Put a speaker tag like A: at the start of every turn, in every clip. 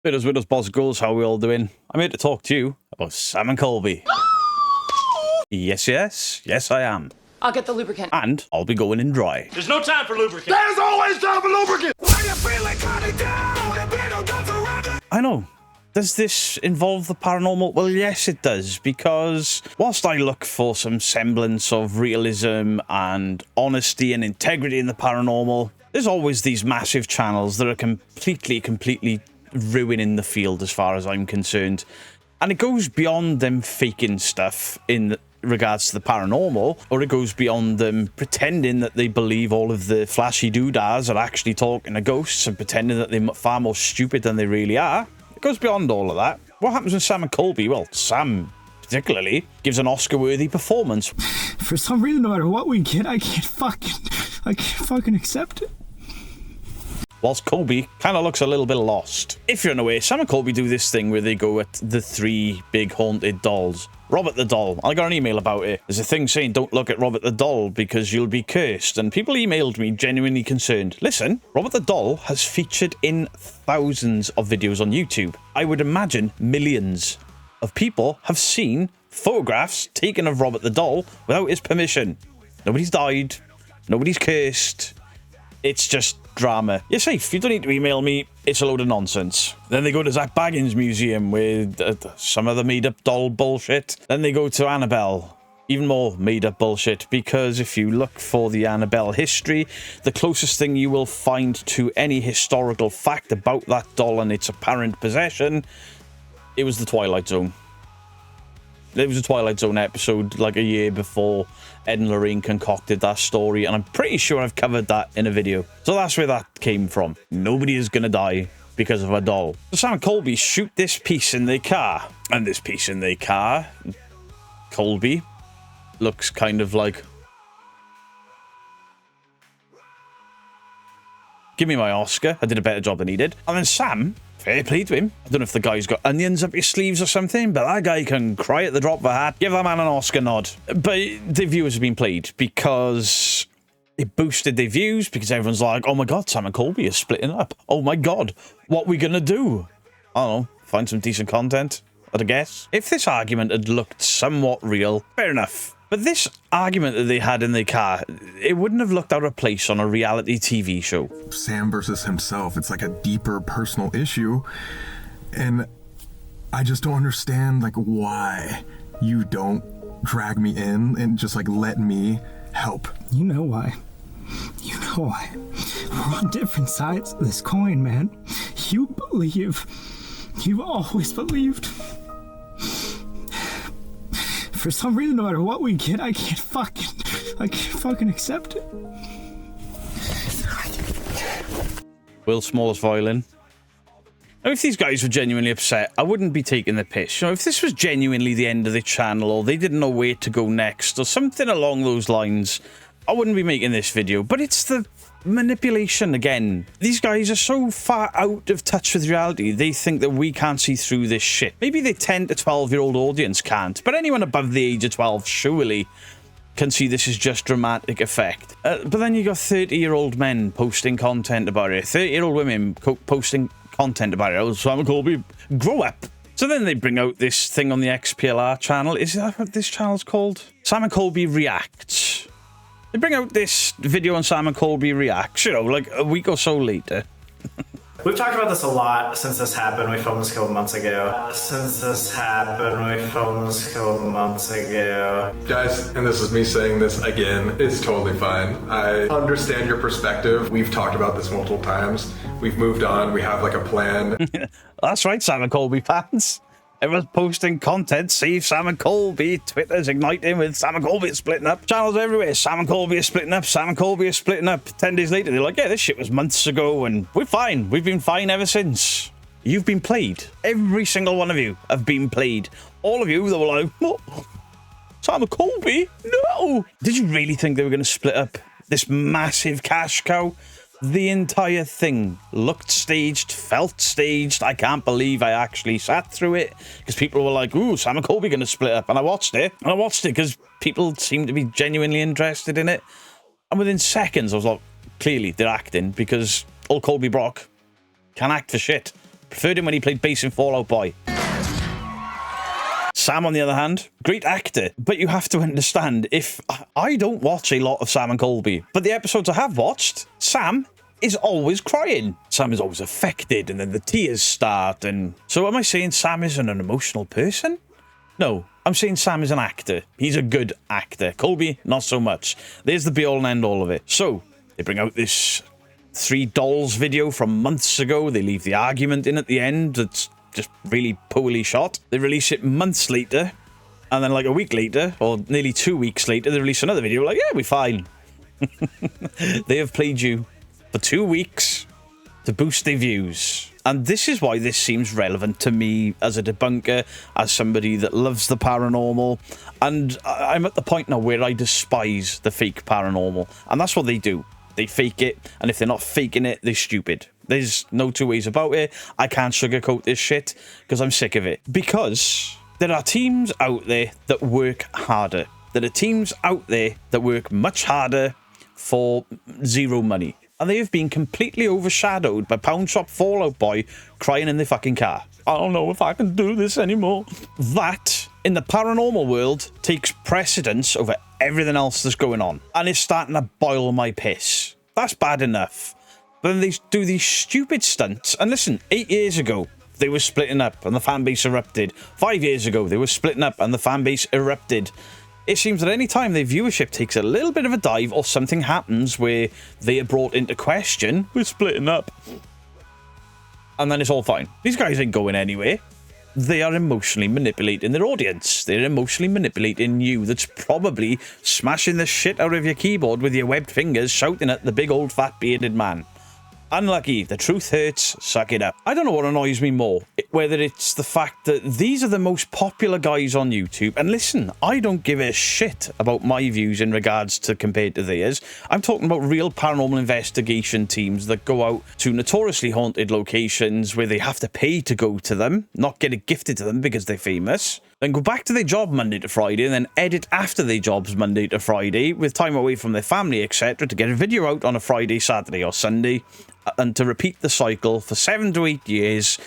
A: Widows, boss, girls, how are we all doing? I'm here to talk to you about Sam and Colby. Yes, I am.
B: I'll get the lubricant.
A: And I'll be going in dry.
C: There's no time for lubricant.
D: There's always time for lubricant. When you feeling kinda down, the Beardo comes around.
A: I know. Does this involve the paranormal? Well, yes, it does, because whilst I look for some semblance of realism and honesty and integrity in the paranormal, there's always these massive channels that are completely ruining the field as far as I'm concerned. And it goes beyond them faking stuff in regards to the paranormal, or it goes beyond them pretending that they believe all of the flashy doodads are actually talking to ghosts and pretending that they're far more stupid than they really are. It goes beyond all of that. What happens when Sam and Colby, well, Sam particularly, gives an Oscar-worthy performance?
E: For some reason, no matter what we get, I can't fucking accept it.
A: Whilst Colby kind of looks a little bit lost. If you're unaware, Sam and Colby do this thing where they go at the three big haunted dolls. Robert the doll. I got an email about it. There's a thing saying don't look at Robert the doll because you'll be cursed. And people emailed me genuinely concerned. Listen, Robert the doll has featured in thousands of videos on YouTube. I would imagine millions of people have seen photographs taken of Robert the doll without his permission. Nobody's died. Nobody's cursed. It's just drama. You're safe. You don't need to email me. It's a load of nonsense. Then they go to Zach Baggins' museum with some of the made-up doll bullshit. Then they go to Annabelle. Even more made-up bullshit, because if you look for the Annabelle history, the closest thing you will find to any historical fact about that doll and its apparent possession, it was the Twilight Zone. There was a Twilight Zone episode like a year before Ed and Lorraine concocted that story, and I'm pretty sure I've covered that in a video. So that's where that came from. Nobody is gonna die because of a doll. So Sam and Colby shoot this piece in their car, and this piece in their car, Colby, looks kind of like... Give me my Oscar. I did a better job than he did. And then Sam... Fair play to him. I don't know if the guy's got onions up his sleeves or something, but that guy can cry at the drop of a hat. Give that man an Oscar nod. But the viewers have been played because it boosted their views, because everyone's like, oh my god, Sam and Colby are splitting up. Oh my god, what are we gonna do? I don't know, find some decent content, I'd guess. If this argument had looked somewhat real, fair enough. But this argument that they had in their car, it wouldn't have looked out of place on a reality TV show.
F: Sam versus himself, it's like a deeper personal issue. And I just don't understand, like, why you don't drag me in and just, like, let me help.
E: You know why. You know why. We're on different sides of this coin, man. You believe. You've always believed. For some reason, no matter what we get, I can't fucking accept it.
A: Will Small's violin. Now, if these guys were genuinely upset, I wouldn't be taking the piss. You know, if this was genuinely the end of the channel, or they didn't know where to go next, or something along those lines, I wouldn't be making this video. But it's the manipulation again. These guys are so far out of touch with reality, they think that we can't see through this shit. Maybe the 10 to 12-year-old audience can't, but anyone above the age of 12 surely can see this is just dramatic effect. But then you got 30-year-old men posting content about it, 30-year-old women posting content about it. Oh, Sam and Colby, grow up. So then they bring out this thing on the XPLR channel. Is that what this channel's called? Sam and Colby Reacts. They bring out this video on Sam and Colby Reacts, you know, like a week or so later.
G: We've talked about this a lot since this happened. We filmed this a couple months ago.
F: Guys, and this is me saying this again, it's totally fine. I understand your perspective. We've talked about this multiple times. We've moved on. We have like a plan.
A: That's right, Sam and Colby fans. Everyone's posting content. Save Sam and Colby. Twitter's igniting with Sam and Colby are splitting up. Channels everywhere. Sam and Colby are splitting up. Sam and Colby are splitting up. 10 days later, they're like, yeah, this shit was months ago and we're fine. We've been fine ever since. You've been played. Every single one of you have been played. All of you that were like, what? Sam and Colby? No. Did you really think they were going to split up this massive cash cow? The entire thing looked staged, felt staged. I can't believe I actually sat through it, because people were like, ooh, Sam and Colby going to split up. And I watched it. And I watched it because people seemed to be genuinely interested in it. And within seconds, I was like, clearly they're acting, because old Colby Brock can act for shit. Preferred him when he played bass in Fallout Boy. Sam, on the other hand, great actor. But you have to understand, if I don't watch a lot of Sam and Colby, but the episodes I have watched, Sam is always crying. Sam is always affected, and then the tears start. And so am I saying Sam isn't an emotional person? No, I'm saying Sam is an actor. He's a good actor. Colby, not so much. There's the be-all and end-all of it. So, they bring out this 3 dolls video from months ago. They leave the argument in at the end. That's just really poorly shot. They release it months later, and then like a week later, or nearly 2 weeks later, they release another video like, yeah, we're fine. They have played you for 2 weeks to boost their views. And this is why this seems relevant to me as a debunker, as somebody that loves the paranormal. And I'm at the point now where I despise the fake paranormal. And that's what they do. They fake it, and if they're not faking it, they're stupid. There's no two ways about it. I can't sugarcoat this shit, because I'm sick of it. Because there are teams out there that work harder. There are teams out there that work much harder for zero money. And they have been completely overshadowed by Pound Shop Fallout Boy crying in the fucking car. I don't know if I can do this anymore. That, in the paranormal world, takes precedence over everything else that's going on. And it's starting to boil my piss. That's bad enough. But then they do these stupid stunts. And listen, 8 years ago, they were splitting up and the fan base erupted. 5 years ago, they were splitting up and the fan base erupted. It seems that any time their viewership takes a little bit of a dive or something happens where they are brought into question, we're splitting up. And then it's all fine. These guys ain't going anywhere. They are emotionally manipulating their audience. They're emotionally manipulating you that's probably smashing the shit out of your keyboard with your webbed fingers shouting at the big old fat bearded man. Unlucky. The truth hurts. Suck it up. I don't know what annoys me more. Whether it's the fact that these are the most popular guys on YouTube. And listen, I don't give a shit about my views in regards to compared to theirs. I'm talking about real paranormal investigation teams that go out to notoriously haunted locations where they have to pay to go to them, not get it gifted to them because they're famous. Then go back to their job Monday to Friday and then edit after their jobs Monday to Friday with time away from their family, etc. to get a video out on a Friday, Saturday or Sunday and to repeat the cycle for 7 to 8 years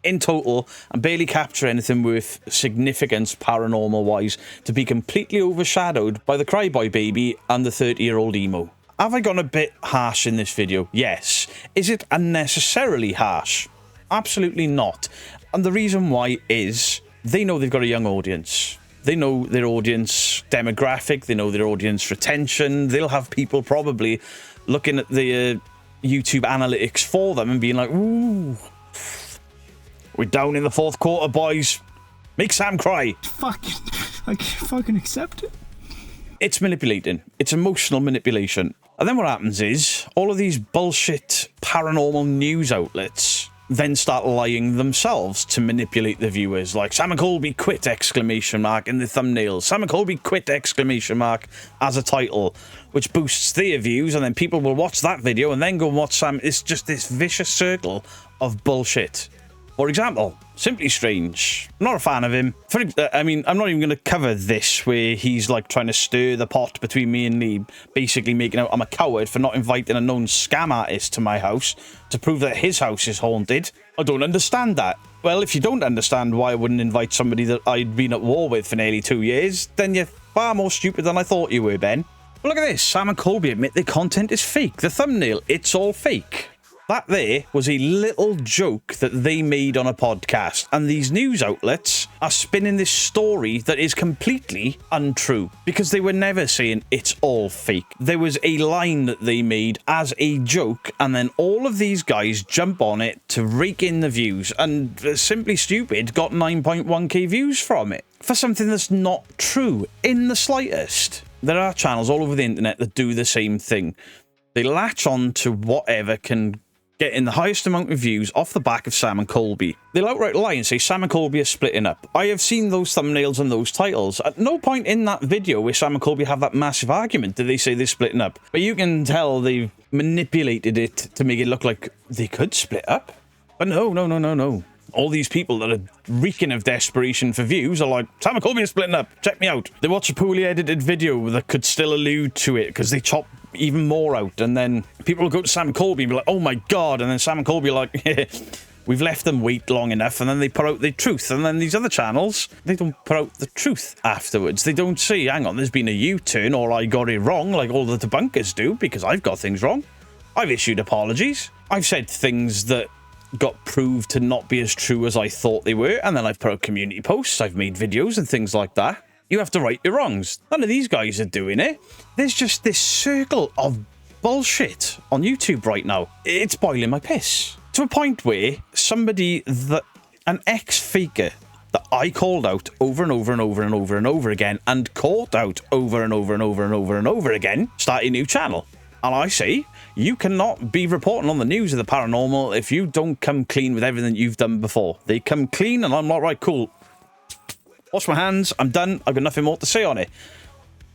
A: in total and barely capture anything worth significance paranormal-wise to be completely overshadowed by the Cryboy baby and the 30-year-old emo. Have I gone a bit harsh in this video? Yes. Is it unnecessarily harsh? Absolutely not. And the reason why is they know they've got a young audience. They know their audience demographic. They know their audience retention. They'll have people probably looking at the YouTube analytics for them and being like, ooh, we're down in the 4th quarter, boys. Make Sam cry.
E: I can't fucking accept it.
A: It's manipulating. It's emotional manipulation. And then what happens is all of these bullshit paranormal news outlets then start lying themselves to manipulate the viewers, like Sam and Colby quit exclamation mark in the thumbnail, Sam and Colby quit exclamation mark as a title, which boosts their views, and then people will watch that video and then go and watch Sam. It's just this vicious circle of bullshit. For example, Simply Strange. I'm not a fan of him. I'm not even going to cover this where he's like trying to stir the pot between me and Lee, basically making out I'm a coward for not inviting a known scam artist to my house to prove that his house is haunted. I don't understand that. Well, if you don't understand why I wouldn't invite somebody that I'd been at war with for nearly 2 years, then you're far more stupid than I thought you were, Ben. But look at this. Sam and Colby admit their content is fake. The thumbnail, it's all fake. That there was a little joke that they made on a podcast, and these news outlets are spinning this story that is completely untrue, because they were never saying it's all fake. There was a line that they made as a joke, and then all of these guys jump on it to rake in the views, and Simply Stupid got 9.1k views from it, for something that's not true in the slightest. There are channels all over the internet that do the same thing. They latch on to whatever can getting the highest amount of views off the back of Sam and Colby. They'll outright lie and say Sam and Colby are splitting up. I have seen those thumbnails and those titles. At no point in that video where Sam and Colby have that massive argument did they say they're splitting up. But you can tell they've manipulated it to make it look like they could split up. But no. All these people that are reeking of desperation for views are like, Sam and Colby are splitting up. Check me out. They watch a poorly edited video that could still allude to it because they chop even more out, and then people will go to Sam and Colby and be like, oh my god, and then Sam and Colby are like, We've left them wait long enough, and then they put out the truth. And then these other channels, they don't put out the truth afterwards. They don't say, hang on, there's been a U-turn, or I got it wrong, like all the debunkers do, because I've got things wrong. I've issued apologies. I've said things that got proved to not be as true as I thought they were, and then I've put out community posts, I've made videos and things like that. You have to right your wrongs. None of these guys are doing it. There's just this circle of bullshit on YouTube right now. It's boiling my piss. To a point where an ex-faker that I called out over and over and over and over and over again and caught out over and over and over and over and over again, started a new channel. And I say, you cannot be reporting on the news of the paranormal if you don't come clean with everything you've done before. They come clean and I'm like, right, cool. Wash my hands, I'm done, I've got nothing more to say on it.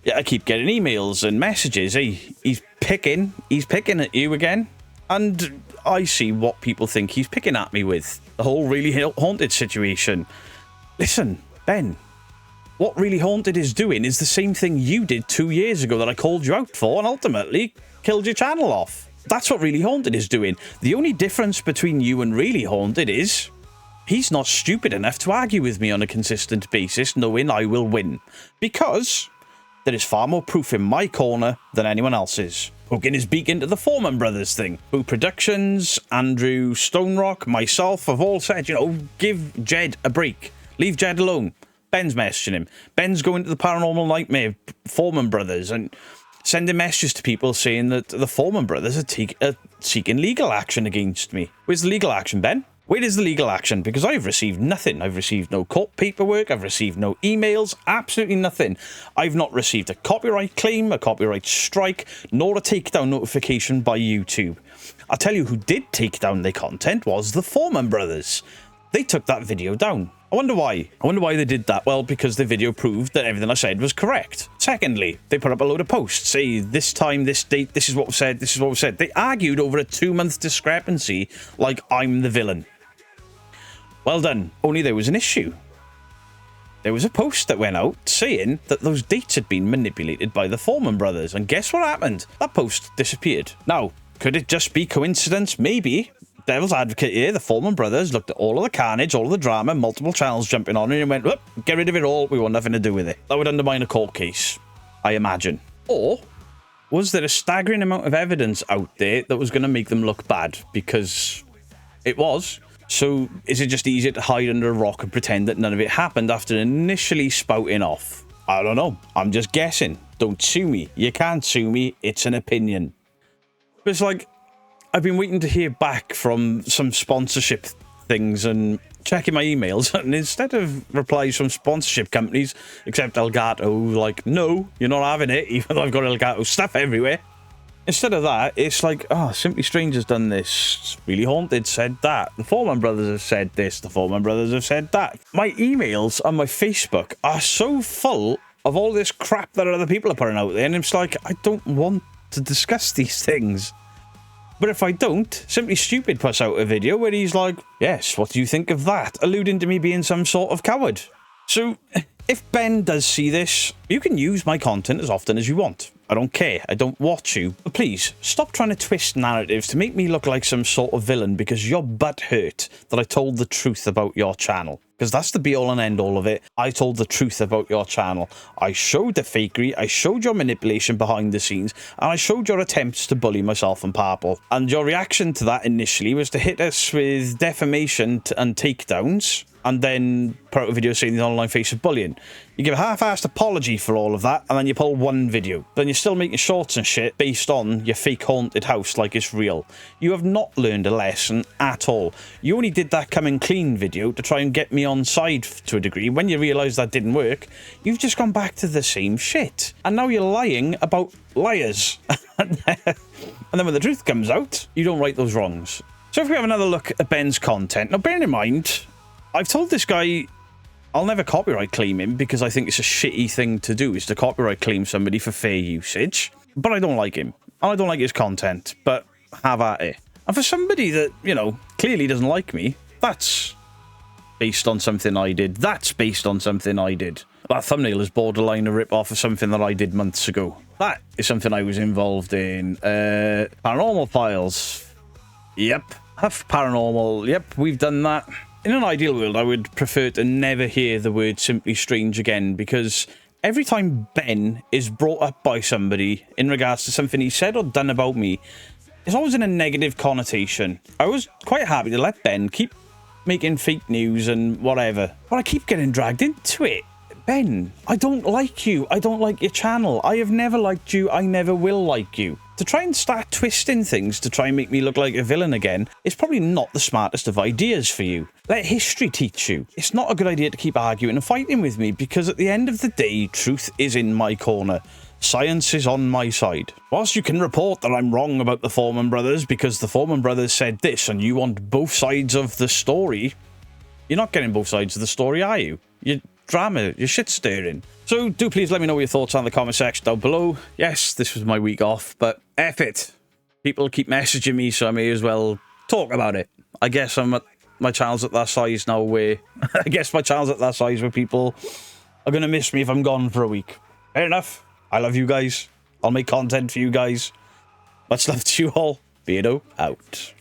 A: Yeah, I keep getting emails and messages. Hey, he's picking at you again. And I see what people think he's picking at me with. The whole Really Haunted situation. Listen, Ben, what Really Haunted is doing is the same thing you did 2 years ago that I called you out for and ultimately killed your channel off. That's what Really Haunted is doing. The only difference between you and Really Haunted is he's not stupid enough to argue with me on a consistent basis knowing I will win. Because there is far more proof in my corner than anyone else's. Poking his beak into the Foreman Brothers thing. Boo Productions, Andrew Stonerock, myself have all said, you know, give Jed a break. Leave Jed alone. Ben's messaging him. Ben's going to the Paranormal Nightmare Foreman Brothers and sending messages to people saying that the Foreman Brothers are seeking legal action against me. Where's the legal action, Ben? Where is the legal action? Because I've received nothing. I've received no court paperwork. I've received no emails. Absolutely nothing. I've not received a copyright claim, a copyright strike, nor a takedown notification by YouTube. I'll tell you who did take down their content was the Foreman Brothers. They took that video down. I wonder why. I wonder why they did that. Well, because the video proved that everything I said was correct. Secondly, they put up a load of posts. Say, this time, this date, this is what was said, this is what was said. They argued over a 2-month discrepancy like I'm the villain. Well done. Only there was an issue. There was a post that went out saying that those dates had been manipulated by the Foreman Brothers. And guess what happened? That post disappeared. Now, could it just be coincidence? Maybe. Devil's advocate here, the Foreman Brothers looked at all of the carnage, all of the drama, multiple channels jumping on and went, whoop, get rid of it all, we want nothing to do with it. That would undermine a court case, I imagine. Or was there a staggering amount of evidence out there that was going to make them look bad? Because it was. So is it just easier to hide under a rock and pretend that none of it happened after initially spouting off? I don't know. I'm just guessing. Don't sue me. You can't sue me. It's an opinion. But it's like, I've been waiting to hear back from some sponsorship things and checking my emails, and instead of replies from sponsorship companies, except Elgato, like, no, you're not having it, even though I've got Elgato stuff everywhere. Instead of that, it's like, oh, Simply Strange has done this. Really Haunted said that. The Foreman Brothers have said this. The Foreman Brothers have said that. My emails on my Facebook are so full of all this crap that other people are putting out there, and it's like, I don't want to discuss these things. But if I don't, Simply Stupid puts out a video where he's like, yes, what do you think of that? Alluding to me being some sort of coward. So, if Ben does see this, you can use my content as often as you want. I don't care. I don't watch you. But please, stop trying to twist narratives to make me look like some sort of villain because your butt hurt that I told the truth about your channel. Because that's the be-all and end-all of it. I told the truth about your channel. I showed the fakery, I showed your manipulation behind the scenes, and I showed your attempts to bully myself and Purple. And your reaction to that initially was to hit us with defamation and takedowns, and then put out a video saying the online face of bullying. You give a half-assed apology for all of that, and then you pull one video. Then you're still making shorts and shit based on your fake haunted house like it's real. You have not learned a lesson at all. You only did that coming clean video to try and get me on side to a degree. When you realise that didn't work, you've just gone back to the same shit. And now you're lying about liars. And then when the truth comes out, you don't right those wrongs. So if we have another look at Ben's content, now bearing in mind, I've told this guy I'll never copyright claim him because I think it's a shitty thing to do, is to copyright claim somebody for fair usage. But I don't like him. And I don't like his content. But have at it. And for somebody that, you know, clearly doesn't like me, that's based on something I did. That's based on something I did. That thumbnail is borderline a rip-off of something that I did months ago. That is something I was involved in. Paranormal Files. Yep. Huff Paranormal. Yep, we've done that. In an ideal world, I would prefer to never hear the word Simply Strange again, because every time Ben is brought up by somebody in regards to something he said or done about me, it's always in a negative connotation. I was quite happy to let Ben keep making fake news and whatever, but I keep getting dragged into it. Ben, I don't like you. I don't like your channel. I have never liked you. I never will like you. To try and start twisting things to try and make me look like a villain again is probably not the smartest of ideas for you. Let history teach you. It's not a good idea to keep arguing and fighting with me, because at the end of the day, truth is in my corner. Science is on my side. Whilst you can report that I'm wrong about the Foreman brothers because the Foreman brothers said this and you want both sides of the story, you're not getting both sides of the story, are you? You're drama, you're shit stirring. So do please let me know what your thoughts are in the comment section down below. Yes, this was my week off, but F it. People keep messaging me, so I may as well talk about it. I guess my channel's at that size now where people are going to miss me if I'm gone for a week. Fair enough. I love you guys. I'll make content for you guys. Much love to you all. Beardo out.